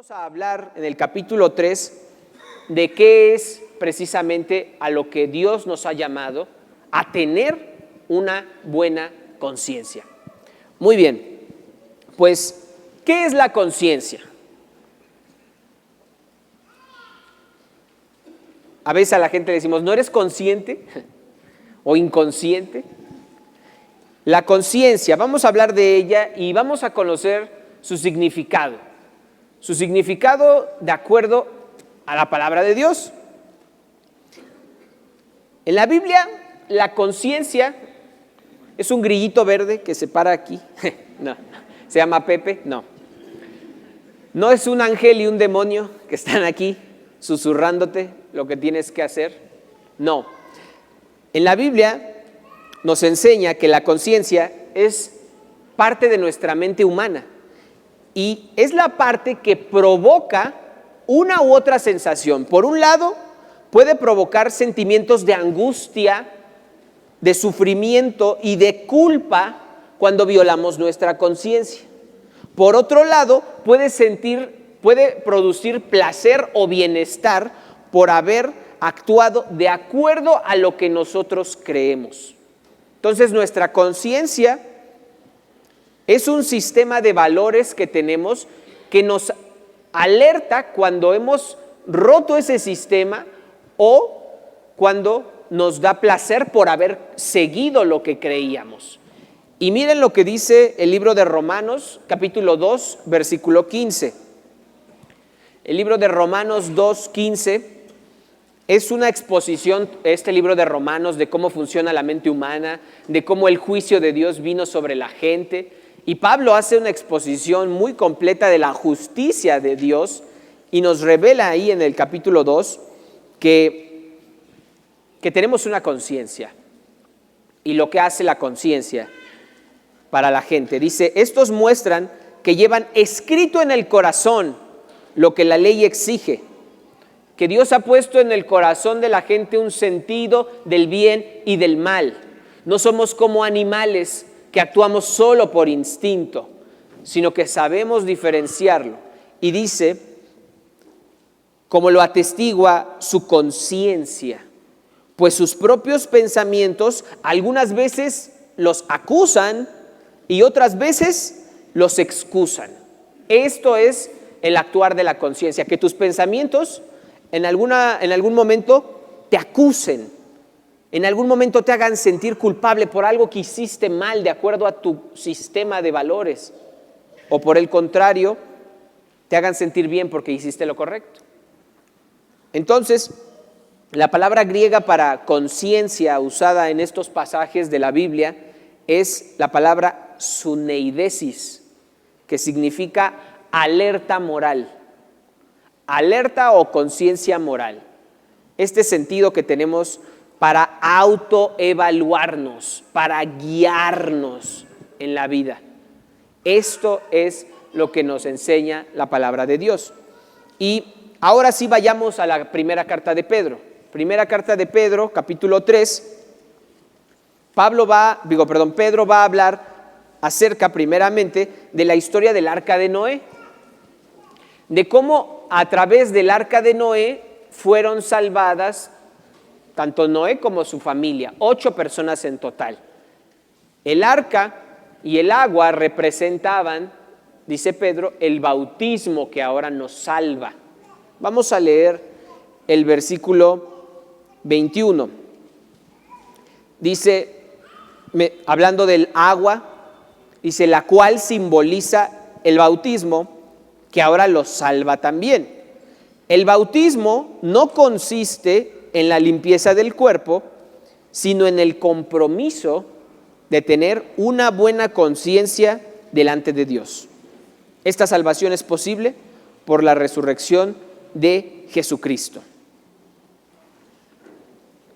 Vamos a hablar en el capítulo 3 de qué es precisamente a lo que Dios nos ha llamado a tener una buena conciencia. Muy bien, pues, ¿qué es la conciencia? A veces a la gente le decimos, ¿no eres consciente o inconsciente? La conciencia, vamos a hablar de ella y vamos a conocer su significado. Su significado de acuerdo a la palabra de Dios. En la Biblia, la conciencia es un grillito verde que se para aquí. No, se llama Pepe, no. No es un ángel y un demonio que están aquí susurrándote lo que tienes que hacer. No. En la Biblia nos enseña que la conciencia es parte de nuestra mente humana y es la parte que provoca una u otra sensación. Por un lado, puede provocar sentimientos de angustia, de sufrimiento y de culpa cuando violamos nuestra conciencia. Por otro lado, puede producir placer o bienestar por haber actuado de acuerdo a lo que nosotros creemos. Entonces, nuestra conciencia es un sistema de valores que tenemos que nos alerta cuando hemos roto ese sistema o cuando nos da placer por haber seguido lo que creíamos. Y miren lo que dice el libro de Romanos, capítulo 2, versículo 15. El libro de Romanos 2, 15 es una exposición, este libro de Romanos, de cómo funciona la mente humana, de cómo el juicio de Dios vino sobre la gente. Y Pablo hace una exposición muy completa de la justicia de Dios y nos revela ahí en el capítulo 2 que tenemos una conciencia y lo que hace la conciencia para la gente. Dice, estos muestran que llevan escrito en el corazón lo que la ley exige, que Dios ha puesto en el corazón de la gente un sentido del bien y del mal. No somos como animales que actuamos solo por instinto, sino que sabemos diferenciarlo. Y dice, como lo atestigua su conciencia, pues sus propios pensamientos algunas veces los acusan y otras veces los excusan. Esto es el actuar de la conciencia, que tus pensamientos en algún momento te acusen, en algún momento te hagan sentir culpable por algo que hiciste mal de acuerdo a tu sistema de valores, o por el contrario, te hagan sentir bien porque hiciste lo correcto. Entonces, la palabra griega para conciencia usada en estos pasajes de la Biblia es la palabra suneidesis, que significa alerta moral, alerta o conciencia moral. Este sentido que tenemos para autoevaluarnos, para guiarnos en la vida. Esto es lo que nos enseña la palabra de Dios. Y ahora sí vayamos a la primera carta de Pedro. Primera carta de Pedro, capítulo 3. Pedro va a hablar acerca primeramente de la historia del arca de Noé, de cómo a través del arca de Noé fueron salvadas tanto Noé como su familia, 8 personas en total. El arca y el agua representaban, dice Pedro, el bautismo que ahora nos salva. Vamos a leer el versículo 21. Dice, hablando del agua, dice, la cual simboliza el bautismo que ahora los salva también. El bautismo no consiste en la limpieza del cuerpo, sino en el compromiso de tener una buena conciencia delante de Dios. Esta salvación es posible por la resurrección de Jesucristo.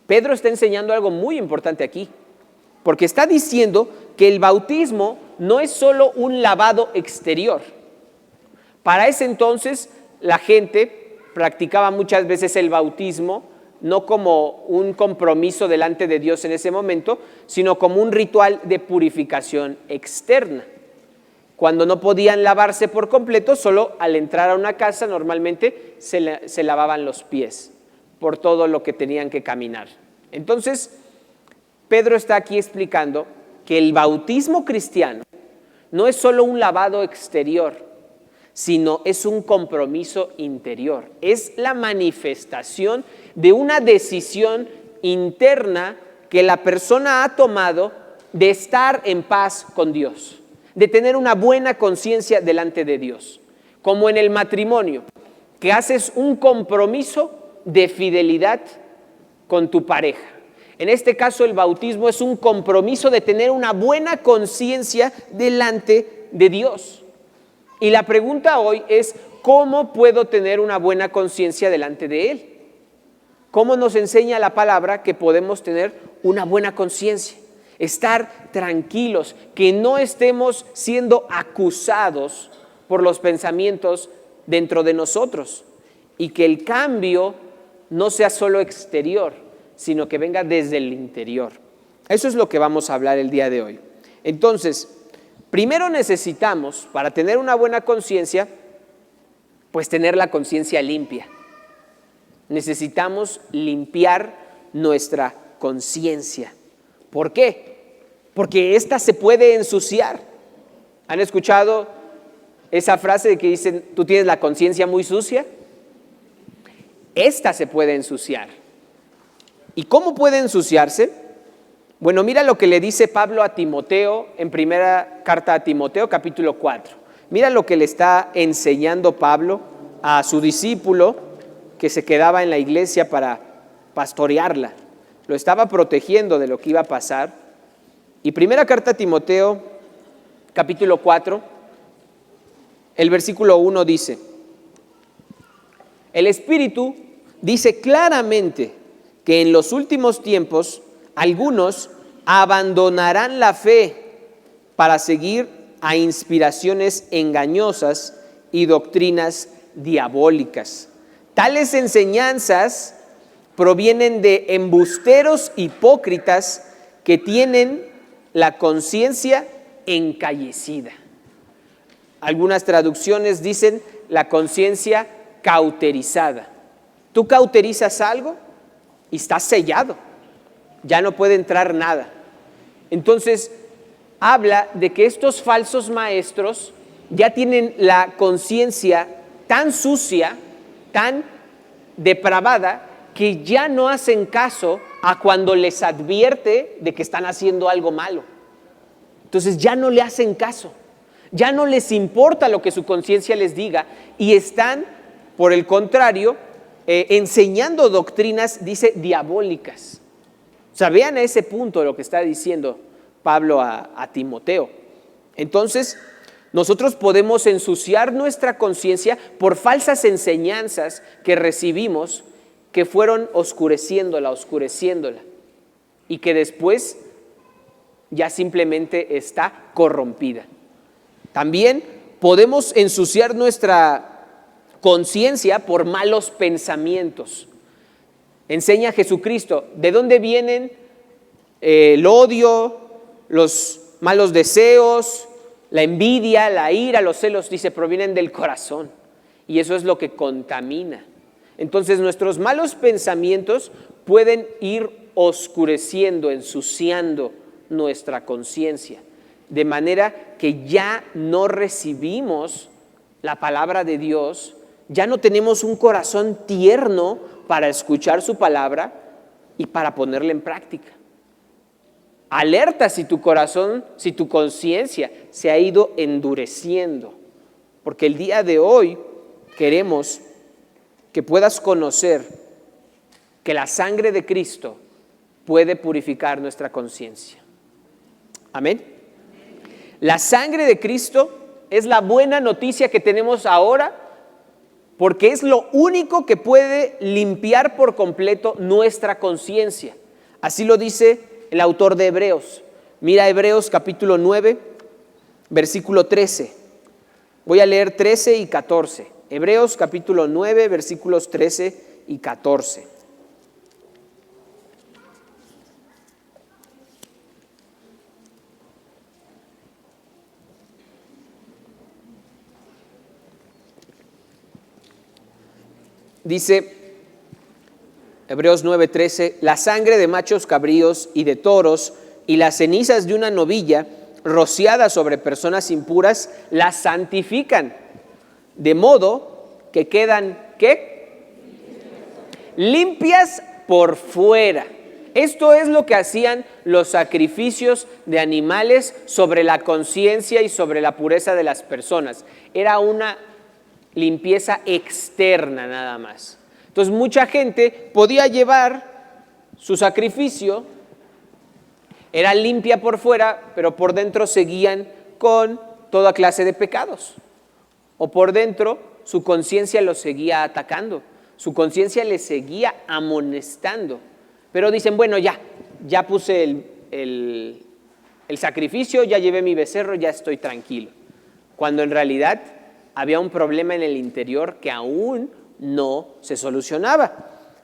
Pedro está enseñando algo muy importante aquí, porque está diciendo que el bautismo no es solo un lavado exterior. Para ese entonces la gente practicaba muchas veces el bautismo no como un compromiso delante de Dios en ese momento, sino como un ritual de purificación externa. Cuando no podían lavarse por completo, solo al entrar a una casa normalmente se lavaban los pies por todo lo que tenían que caminar. Entonces, Pedro está aquí explicando que el bautismo cristiano no es solo un lavado exterior, sino es un compromiso interior. Es la manifestación de una decisión interna que la persona ha tomado de estar en paz con Dios, de tener una buena conciencia delante de Dios. Como en el matrimonio, que haces un compromiso de fidelidad con tu pareja. En este caso, el bautismo es un compromiso de tener una buena conciencia delante de Dios. Y la pregunta hoy es, ¿cómo puedo tener una buena conciencia delante de Él? ¿Cómo nos enseña la palabra que podemos tener una buena conciencia? Estar tranquilos, que no estemos siendo acusados por los pensamientos dentro de nosotros y que el cambio no sea solo exterior, sino que venga desde el interior. Eso es lo que vamos a hablar el día de hoy. Entonces, primero necesitamos, para tener una buena conciencia, pues tener la conciencia limpia. Necesitamos limpiar nuestra conciencia. ¿Por qué? Porque ésta se puede ensuciar. ¿Han escuchado esa frase de que dicen, tú tienes la conciencia muy sucia? Esta se puede ensuciar. ¿Y cómo puede ensuciarse? Bueno, mira lo que le dice Pablo a Timoteo en primera carta a Timoteo, capítulo 4. Mira lo que le está enseñando Pablo a su discípulo que se quedaba en la iglesia para pastorearla. Lo estaba protegiendo de lo que iba a pasar. Y primera carta a Timoteo, capítulo 4, el versículo 1 dice, el Espíritu dice claramente que en los últimos tiempos algunos abandonarán la fe para seguir a inspiraciones engañosas y doctrinas diabólicas. Tales enseñanzas provienen de embusteros hipócritas que tienen la conciencia encallecida. Algunas traducciones dicen la conciencia cauterizada. Tú cauterizas algo y está sellado, ya no puede entrar nada. Entonces, habla de que estos falsos maestros ya tienen la conciencia tan sucia, tan depravada, que ya no hacen caso a cuando les advierte de que están haciendo algo malo. Entonces ya no le hacen caso, ya no les importa lo que su conciencia les diga y están, por el contrario, enseñando doctrinas, dice, diabólicas. O sea, vean a ese punto lo que está diciendo Pablo a Timoteo. Entonces, nosotros podemos ensuciar nuestra conciencia por falsas enseñanzas que recibimos que fueron oscureciéndola, y que después ya simplemente está corrompida. También podemos ensuciar nuestra conciencia por malos pensamientos. Enseña Jesucristo de dónde vienen el odio, los malos deseos, la envidia, la ira, los celos, dice, provienen del corazón. Y eso es lo que contamina. Entonces nuestros malos pensamientos pueden ir oscureciendo, ensuciando nuestra conciencia, de manera que ya no recibimos la palabra de Dios, ya no tenemos un corazón tierno para escuchar su palabra y para ponerla en práctica. Alerta si tu corazón, si tu conciencia se ha ido endureciendo, porque el día de hoy queremos que puedas conocer que la sangre de Cristo puede purificar nuestra conciencia. Amén. La sangre de Cristo es la buena noticia que tenemos ahora, porque es lo único que puede limpiar por completo nuestra conciencia. Así lo dice el autor de Hebreos. Mira Hebreos capítulo 9, versículo 13. Voy a leer 13 y 14. Hebreos capítulo 9, versículos 13 y 14. Dice Hebreos 9:13, la sangre de machos cabríos y de toros y las cenizas de una novilla rociadas sobre personas impuras las santifican, de modo que quedan, ¿qué? Limpias por fuera. Esto es lo que hacían los sacrificios de animales sobre la conciencia y sobre la pureza de las personas. Era una limpieza externa nada más. Entonces mucha gente podía llevar su sacrificio, era limpia por fuera, pero por dentro seguían con toda clase de pecados. O por dentro su conciencia los seguía atacando, su conciencia les seguía amonestando. Pero dicen, bueno, ya puse el sacrificio, ya llevé mi becerro, ya estoy tranquilo. Cuando en realidad había un problema en el interior que aún no se solucionaba.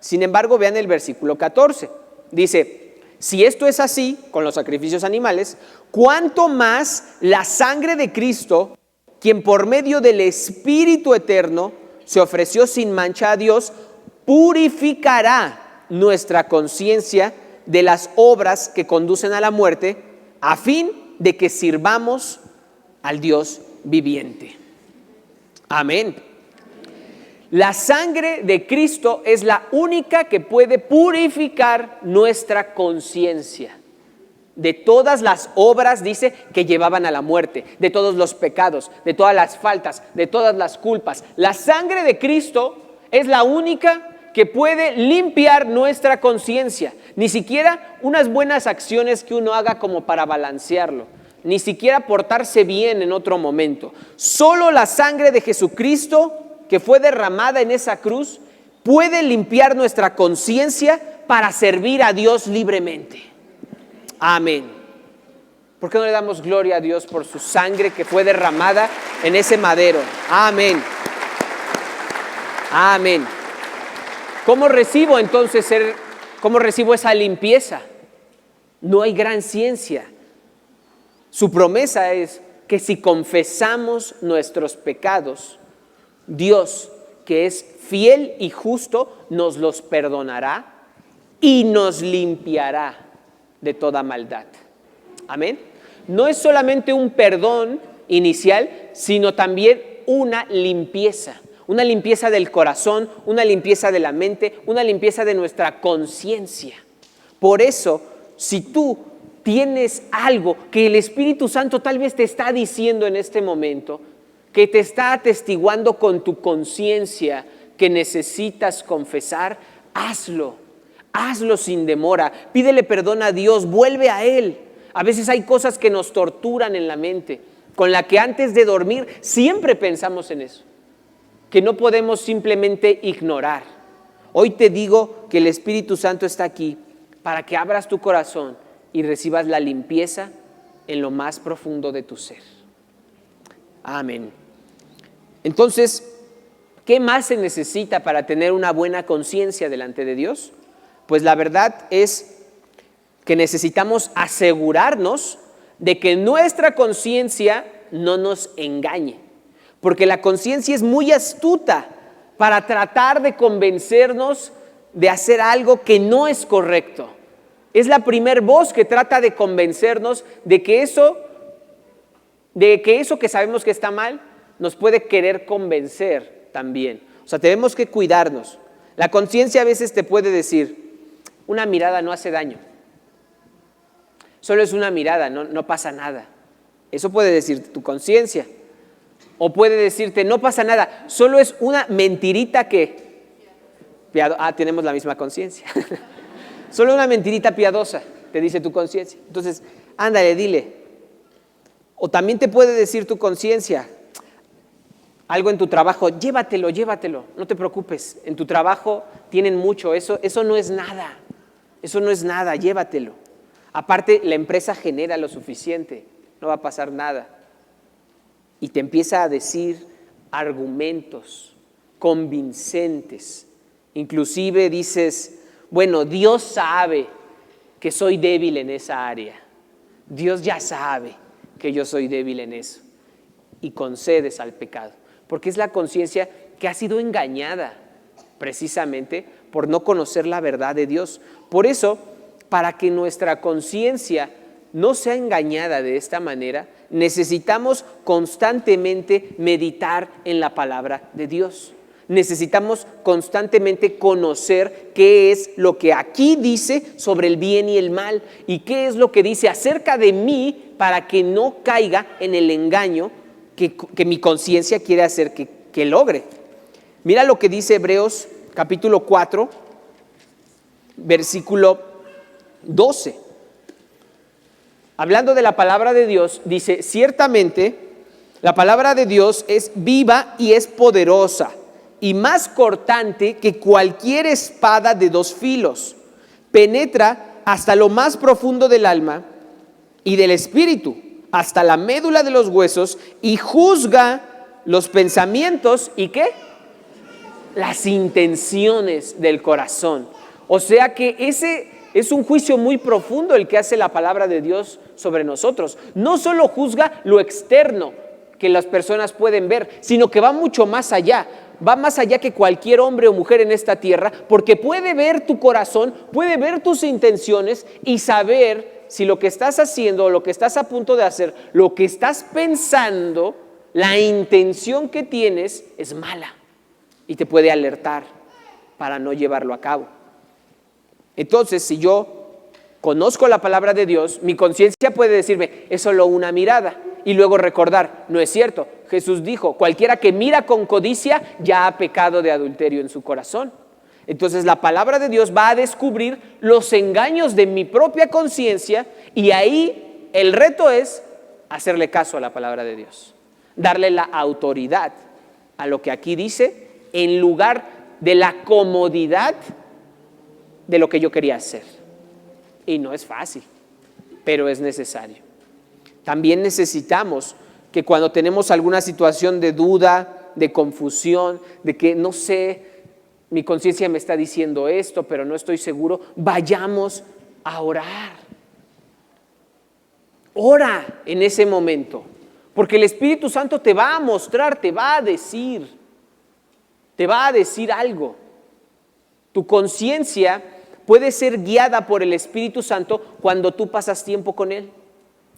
Sin embargo, vean el versículo 14. Dice, si esto es así con los sacrificios animales, ¿cuánto más la sangre de Cristo, quien por medio del Espíritu eterno se ofreció sin mancha a Dios, purificará nuestra conciencia de las obras que conducen a la muerte, a fin de que sirvamos al Dios viviente? Amén. La sangre de Cristo es la única que puede purificar nuestra conciencia de todas las obras, dice, que llevaban a la muerte, de todos los pecados, de todas las faltas, de todas las culpas. La sangre de Cristo es la única que puede limpiar nuestra conciencia. Ni siquiera unas buenas acciones que uno haga como para balancearlo, ni siquiera portarse bien en otro momento. Solo la sangre de Jesucristo, que fue derramada en esa cruz, puede limpiar nuestra conciencia para servir a Dios libremente. Amén. ¿Por qué no le damos gloria a Dios por su sangre que fue derramada en ese madero? Amén. Amén. ¿Cómo recibo entonces esa limpieza? No hay gran ciencia. Su promesa es que si confesamos nuestros pecados, Dios, que es fiel y justo, nos los perdonará y nos limpiará de toda maldad. Amén. No es solamente un perdón inicial, sino también una limpieza del corazón, una limpieza de la mente, una limpieza de nuestra conciencia. Por eso, si tú tienes algo que el Espíritu Santo tal vez te está diciendo en este momento, que te está atestiguando con tu conciencia que necesitas confesar, hazlo sin demora, pídele perdón a Dios, vuelve a Él. A veces hay cosas que nos torturan en la mente, con la que antes de dormir siempre pensamos en eso, que no podemos simplemente ignorar. Hoy te digo que el Espíritu Santo está aquí para que abras tu corazón y recibas la limpieza en lo más profundo de tu ser. Amén. Entonces, ¿qué más se necesita para tener una buena conciencia delante de Dios? Pues la verdad es que necesitamos asegurarnos de que nuestra conciencia no nos engañe, porque la conciencia es muy astuta para tratar de convencernos de hacer algo que no es correcto. Es la primer voz que trata de convencernos de que eso que sabemos que está mal, nos puede querer convencer también. O sea, tenemos que cuidarnos. La conciencia a veces te puede decir, una mirada no hace daño. Solo es una mirada, no pasa nada. Eso puede decirte tu conciencia. O puede decirte, no pasa nada, solo es una mentirita que... tenemos la misma conciencia. Solo una mentirita piadosa, te dice tu conciencia. Entonces, ándale, dile. O también te puede decir tu conciencia, algo en tu trabajo, llévatelo, no te preocupes. En tu trabajo tienen mucho, eso no es nada, llévatelo. Aparte, la empresa genera lo suficiente, no va a pasar nada. Y te empieza a decir argumentos convincentes. Inclusive dices, bueno, Dios sabe que soy débil en esa área. Dios ya sabe que yo soy débil en eso. Y concedes al pecado. Porque es la conciencia que ha sido engañada. precisamente por no conocer la verdad de Dios. Por eso, para que nuestra conciencia no sea engañada de esta manera, necesitamos constantemente meditar en la palabra de Dios. Necesitamos constantemente conocer qué es lo que aquí dice sobre el bien y el mal y qué es lo que dice acerca de mí para que no caiga en el engaño que mi conciencia quiere hacer que logre. Mira lo que dice Hebreos capítulo 4, versículo 12. Hablando de la palabra de Dios, dice: ciertamente la palabra de Dios es viva y es poderosa y más cortante que cualquier espada de dos filos. Penetra hasta lo más profundo del alma y del espíritu, hasta la médula de los huesos, y juzga los pensamientos y ¿qué? Las intenciones del corazón. O sea que ese es un juicio muy profundo el que hace la palabra de Dios sobre nosotros. No solo juzga lo externo que las personas pueden ver, sino que va mucho más allá. Va más allá que cualquier hombre o mujer en esta tierra, porque puede ver tu corazón, puede ver tus intenciones y saber si lo que estás haciendo o lo que estás a punto de hacer, lo que estás pensando, la intención que tienes es mala y te puede alertar para no llevarlo a cabo. Entonces, si yo conozco la palabra de Dios, mi conciencia puede decirme, es solo una mirada, y luego recordar, no es cierto. Jesús dijo, cualquiera que mira con codicia ya ha pecado de adulterio en su corazón. Entonces la palabra de Dios va a descubrir los engaños de mi propia conciencia, y ahí el reto es hacerle caso a la palabra de Dios, darle la autoridad a lo que aquí dice en lugar de la comodidad de lo que yo quería hacer. Y no es fácil, pero es necesario. También necesitamos que cuando tenemos alguna situación de duda, de confusión, de que no sé, mi conciencia me está diciendo esto, pero no estoy seguro, vayamos a orar. Ora en ese momento, porque el Espíritu Santo te va a mostrar, te va a decir algo. Tu conciencia puede ser guiada por el Espíritu Santo cuando tú pasas tiempo con Él.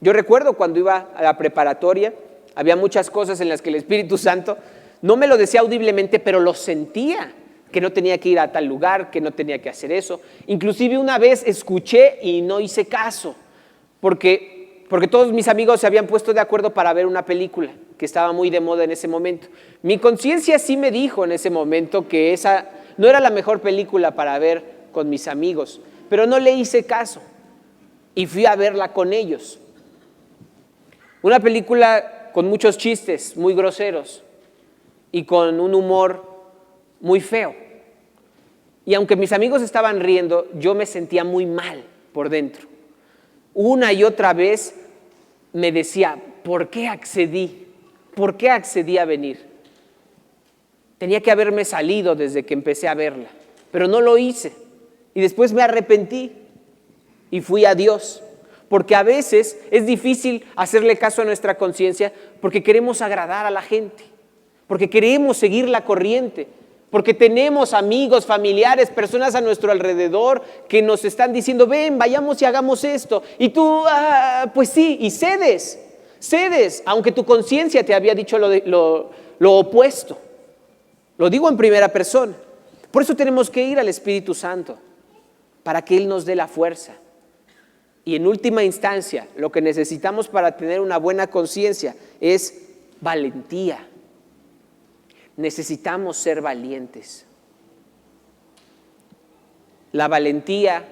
Yo recuerdo cuando iba a la preparatoria, había muchas cosas en las que el Espíritu Santo no me lo decía audiblemente, pero lo sentía, que no tenía que ir a tal lugar, que no tenía que hacer eso. Inclusive una vez escuché y no hice caso, porque todos mis amigos se habían puesto de acuerdo para ver una película que estaba muy de moda en ese momento. Mi conciencia sí me dijo en ese momento que esa no era la mejor película para ver con mis amigos, pero no le hice caso y fui a verla con ellos. Una película con muchos chistes muy groseros y con un humor muy feo. Y aunque mis amigos estaban riendo, yo me sentía muy mal por dentro. Una y otra vez me decía, ¿por qué accedí? ¿Por qué accedí a venir? Tenía que haberme salido desde que empecé a verla, pero no lo hice. Y después me arrepentí y fui a Dios. Porque a veces es difícil hacerle caso a nuestra conciencia porque queremos agradar a la gente, porque queremos seguir la corriente, porque tenemos amigos, familiares, personas a nuestro alrededor que nos están diciendo, ven, vayamos y hagamos esto. Y tú, pues sí, y cedes, aunque tu conciencia te había dicho lo opuesto. Lo digo en primera persona. Por eso tenemos que ir al Espíritu Santo, para que Él nos dé la fuerza. Y en última instancia, lo que necesitamos para tener una buena conciencia es valentía. Necesitamos ser valientes. La valentía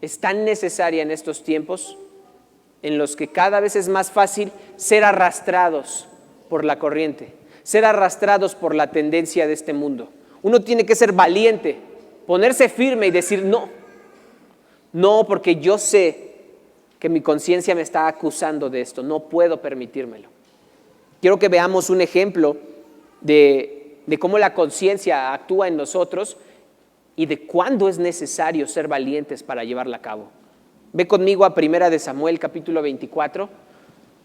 es tan necesaria en estos tiempos en los que cada vez es más fácil ser arrastrados por la corriente, ser arrastrados por la tendencia de este mundo. Uno tiene que ser valiente, ponerse firme y decir no, porque yo sé que mi conciencia me está acusando de esto, no puedo permitírmelo. Quiero que veamos un ejemplo de cómo la conciencia actúa en nosotros y de cuándo es necesario ser valientes para llevarla a cabo. Ve conmigo a 1 Samuel capítulo 24.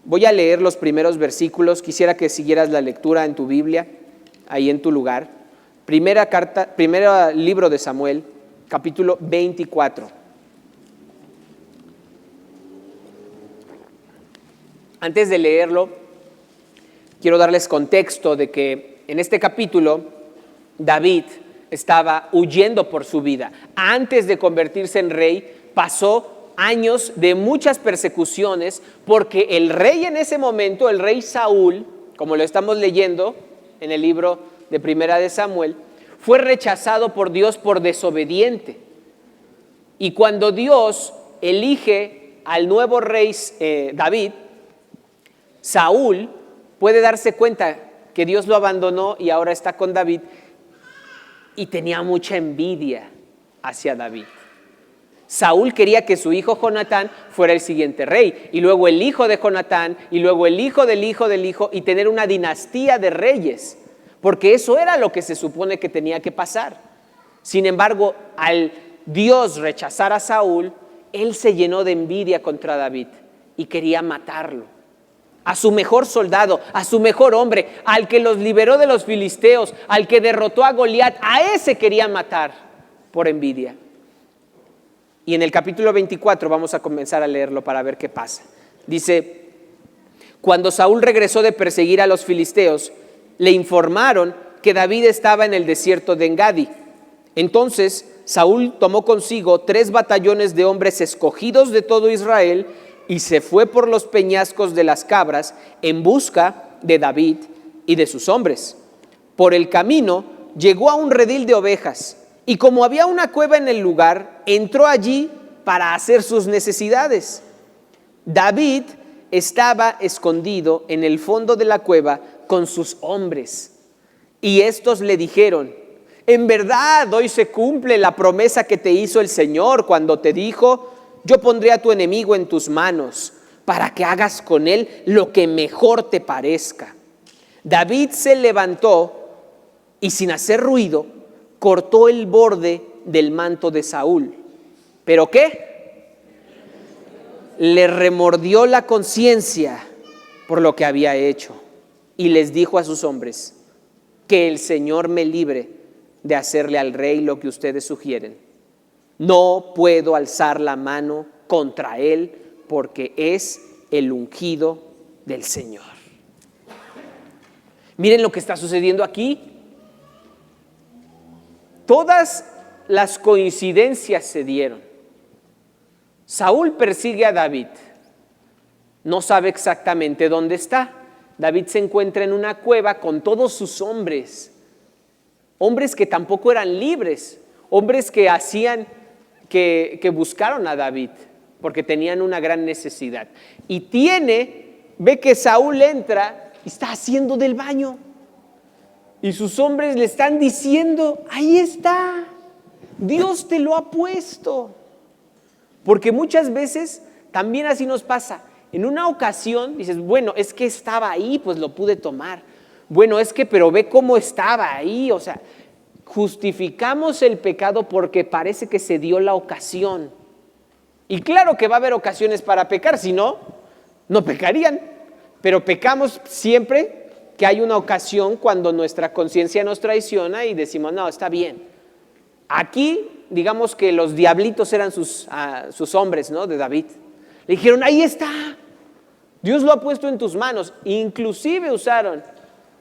Voy a leer los primeros versículos. Quisiera que siguieras la lectura en tu Biblia, ahí en tu lugar. Primero libro de Samuel, capítulo 24. Antes de leerlo, quiero darles contexto de que en este capítulo David estaba huyendo por su vida. Antes de convertirse en rey, pasó años de muchas persecuciones porque el rey en ese momento, el rey Saúl, como lo estamos leyendo en el libro de Primera de Samuel, fue rechazado por Dios por desobediente. Y cuando Dios elige al nuevo rey David, Saúl puede darse cuenta que Dios lo abandonó y ahora está con David, y tenía mucha envidia hacia David. Saúl quería que su hijo Jonatán fuera el siguiente rey, y luego el hijo de Jonatán, y luego el hijo del hijo del hijo, y tener una dinastía de reyes, porque eso era lo que se supone que tenía que pasar. Sin embargo, al Dios rechazar a Saúl, él se llenó de envidia contra David y quería matarlo. A su mejor soldado, a su mejor hombre, al que los liberó de los filisteos, al que derrotó a Goliat, a ese quería matar por envidia. Y en el capítulo 24 vamos a comenzar a leerlo para ver qué pasa. Dice: cuando Saúl regresó de perseguir a los filisteos, le informaron que David estaba en el desierto de Engadi. Entonces Saúl tomó consigo 3 batallones de hombres escogidos de todo Israel y se fue por los peñascos de las cabras en busca de David y de sus hombres. Por el camino llegó a un redil de ovejas, y como había una cueva en el lugar, entró allí para hacer sus necesidades. David estaba escondido en el fondo de la cueva con sus hombres, y estos le dijeron: en verdad hoy se cumple la promesa que te hizo el Señor cuando te dijo: yo pondré a tu enemigo en tus manos para que hagas con él lo que mejor te parezca. David se levantó y, sin hacer ruido, cortó el borde del manto de Saúl. ¿Pero qué? Le remordió la conciencia por lo que había hecho, y les dijo a sus hombres: que el Señor me libre de hacerle al rey lo que ustedes sugieren. No puedo alzar la mano contra él, porque es el ungido del Señor. Miren lo que está sucediendo aquí. Todas las coincidencias se dieron. Saúl persigue a David. No sabe exactamente dónde está. David se encuentra en una cueva con todos sus hombres. Hombres que tampoco eran libres. Hombres que que buscaron a David porque tenían una gran necesidad. Y ve que Saúl entra y está haciendo del baño. Y sus hombres le están diciendo: ahí está, Dios te lo ha puesto. Porque muchas veces también así nos pasa. En una ocasión dices: bueno, es que estaba ahí, pues lo pude tomar. Bueno, pero ve cómo estaba ahí. O sea, justificamos el pecado porque parece que se dio la ocasión. Y claro que va a haber ocasiones para pecar, si no, no pecarían. Pero pecamos siempre que hay una ocasión, cuando nuestra conciencia nos traiciona y decimos: no, está bien. Aquí, digamos que los diablitos eran sus hombres, ¿no?, de David. Le dijeron: ahí está, Dios lo ha puesto en tus manos. Inclusive usaron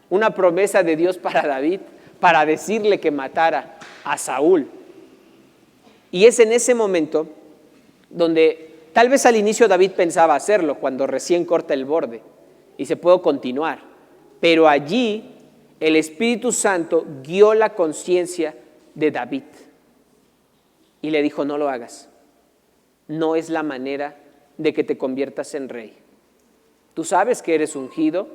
una promesa de Dios para David, para decirle que matara a Saúl. Y es en ese momento donde tal vez al inicio David pensaba hacerlo, cuando recién corta el borde y se puede continuar. Pero allí el Espíritu Santo guió la conciencia de David y le dijo: no lo hagas. No es la manera de que te conviertas en rey. Tú sabes que eres ungido,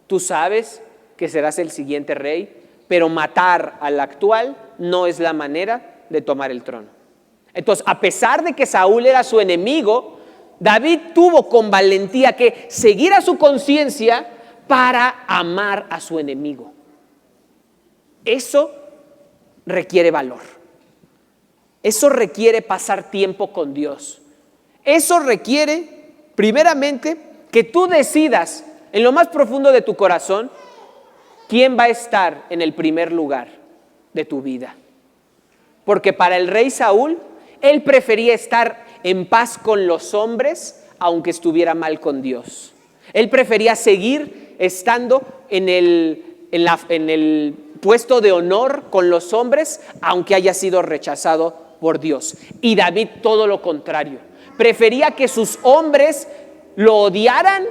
tú sabes que serás el siguiente rey, pero matar al actual no es la manera de tomar el trono. Entonces, a pesar de que Saúl era su enemigo, David tuvo con valentía que seguir a su conciencia para amar a su enemigo. Eso requiere valor. Eso requiere pasar tiempo con Dios. Eso requiere, primeramente, que tú decidas en lo más profundo de tu corazón quién va a estar en el primer lugar. de tu vida. Porque para el rey Saúl, él prefería estar en paz con los hombres, aunque estuviera mal con Dios. Él prefería seguir estando en el puesto de honor con los hombres, aunque haya sido rechazado por Dios. Y David todo lo contrario. Prefería que sus hombres lo odiaran,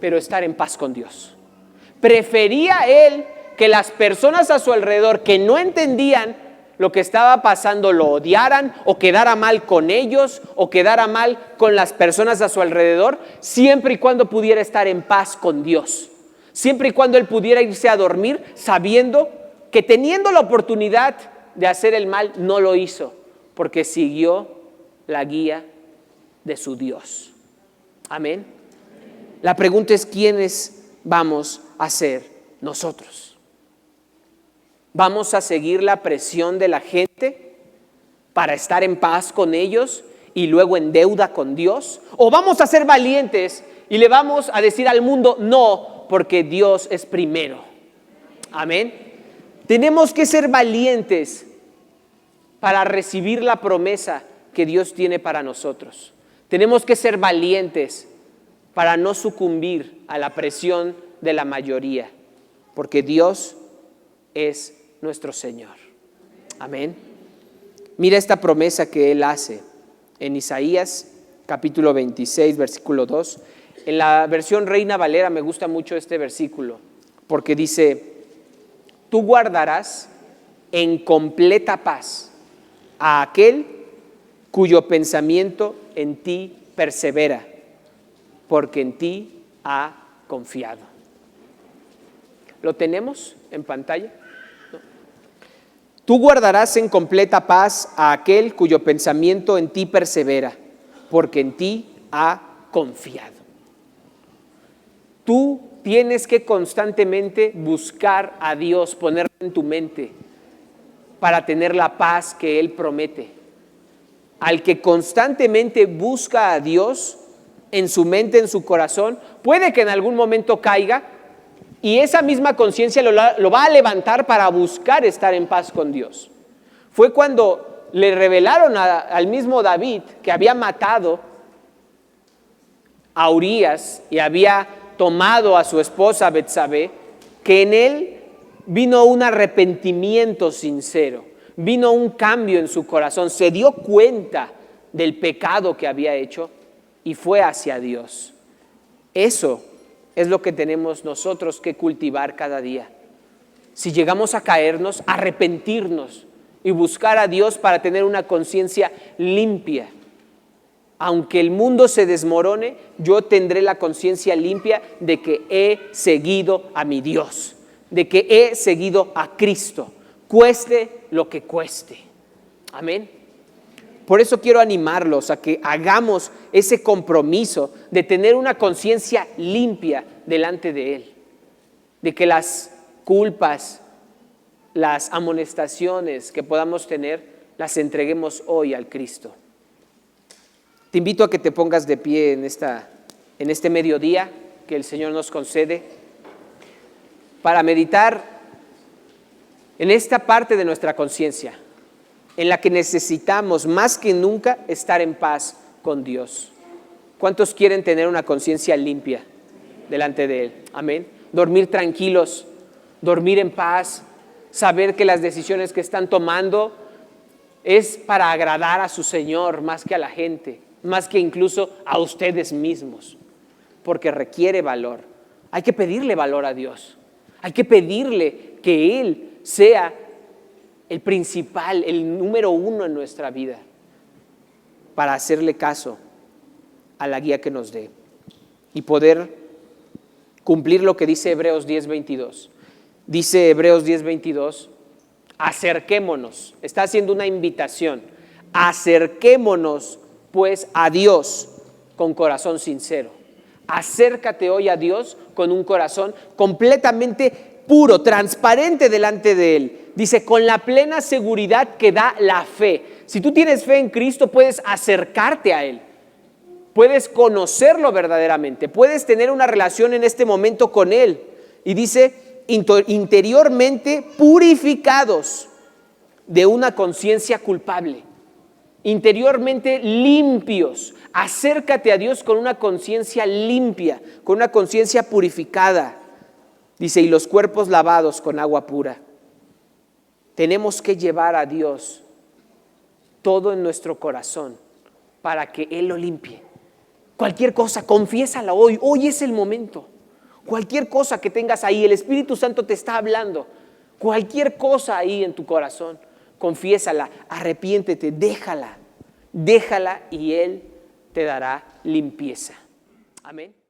pero estar en paz con Dios. Prefería él que las personas a su alrededor que no entendían lo que estaba pasando lo odiaran, o quedara mal con ellos, o quedara mal con las personas a su alrededor, siempre y cuando pudiera estar en paz con Dios. Siempre y cuando él pudiera irse a dormir sabiendo que, teniendo la oportunidad de hacer el mal, no lo hizo, porque siguió la guía de su Dios. Amén. La pregunta es: ¿quiénes vamos a ser nosotros? ¿Vamos a seguir la presión de la gente para estar en paz con ellos y luego en deuda con Dios? ¿O vamos a ser valientes y le vamos a decir al mundo no, porque Dios es primero? Amén. Tenemos que ser valientes para recibir la promesa que Dios tiene para nosotros. Tenemos que ser valientes para no sucumbir a la presión de la mayoría, porque Dios es nuestro Señor. Amén. Mira esta promesa que Él hace en Isaías capítulo 26, versículo 2. En la versión Reina Valera me gusta mucho este versículo, porque dice: tú guardarás en completa paz a aquel cuyo pensamiento en ti persevera, porque en ti ha confiado. ¿Lo tenemos en pantalla? ¿No? Tú guardarás en completa paz a aquel cuyo pensamiento en ti persevera, porque en ti ha confiado. Tú tienes que constantemente buscar a Dios, ponerlo en tu mente para tener la paz que Él promete. Al que constantemente busca a Dios en su mente, en su corazón, puede que en algún momento caiga, y esa misma conciencia lo va a levantar para buscar estar en paz con Dios. Fue cuando le revelaron al mismo David que había matado a Urías y había tomado a su esposa Betsabé, que en él vino un arrepentimiento sincero, vino un cambio en su corazón, se dio cuenta del pecado que había hecho y fue hacia Dios. Eso es lo que tenemos nosotros que cultivar cada día. Si llegamos a caernos, arrepentirnos y buscar a Dios para tener una conciencia limpia. Aunque el mundo se desmorone, yo tendré la conciencia limpia de que he seguido a mi Dios, de que he seguido a Cristo, cueste lo que cueste. Amén. Por eso quiero animarlos a que hagamos ese compromiso de tener una conciencia limpia delante de Él, de que las culpas, las amonestaciones que podamos tener, las entreguemos hoy al Cristo. Te invito a que te pongas de pie en este mediodía que el Señor nos concede para meditar en esta parte de nuestra conciencia, en la que necesitamos más que nunca estar en paz con Dios. ¿Cuántos quieren tener una conciencia limpia delante de Él? Amén. Dormir tranquilos, dormir en paz, saber que las decisiones que están tomando es para agradar a su Señor más que a la gente, más que incluso a ustedes mismos, porque requiere valor. Hay que pedirle valor a Dios, hay que pedirle que Él sea el principal, el número uno en nuestra vida, para hacerle caso a la guía que nos dé y poder cumplir lo que dice Hebreos 10:22. Dice Hebreos 10:22, acerquémonos, está haciendo una invitación, acerquémonos pues a Dios con corazón sincero. Acércate hoy a Dios con un corazón completamente puro, transparente delante de Él. Dice, con la plena seguridad que da la fe. Si tú tienes fe en Cristo, puedes acercarte a Él, puedes conocerlo verdaderamente, puedes tener una relación en este momento con Él. Y dice, interiormente purificados de una conciencia culpable, interiormente limpios. Acércate a Dios con una conciencia limpia, con una conciencia purificada. Dice, y los cuerpos lavados con agua pura. Tenemos que llevar a Dios todo en nuestro corazón para que Él lo limpie. Cualquier cosa, confiésala hoy. Hoy es el momento. Cualquier cosa que tengas ahí, el Espíritu Santo te está hablando. Cualquier cosa ahí en tu corazón, confiésala, arrepiéntete, déjala y Él te dará limpieza. Amén.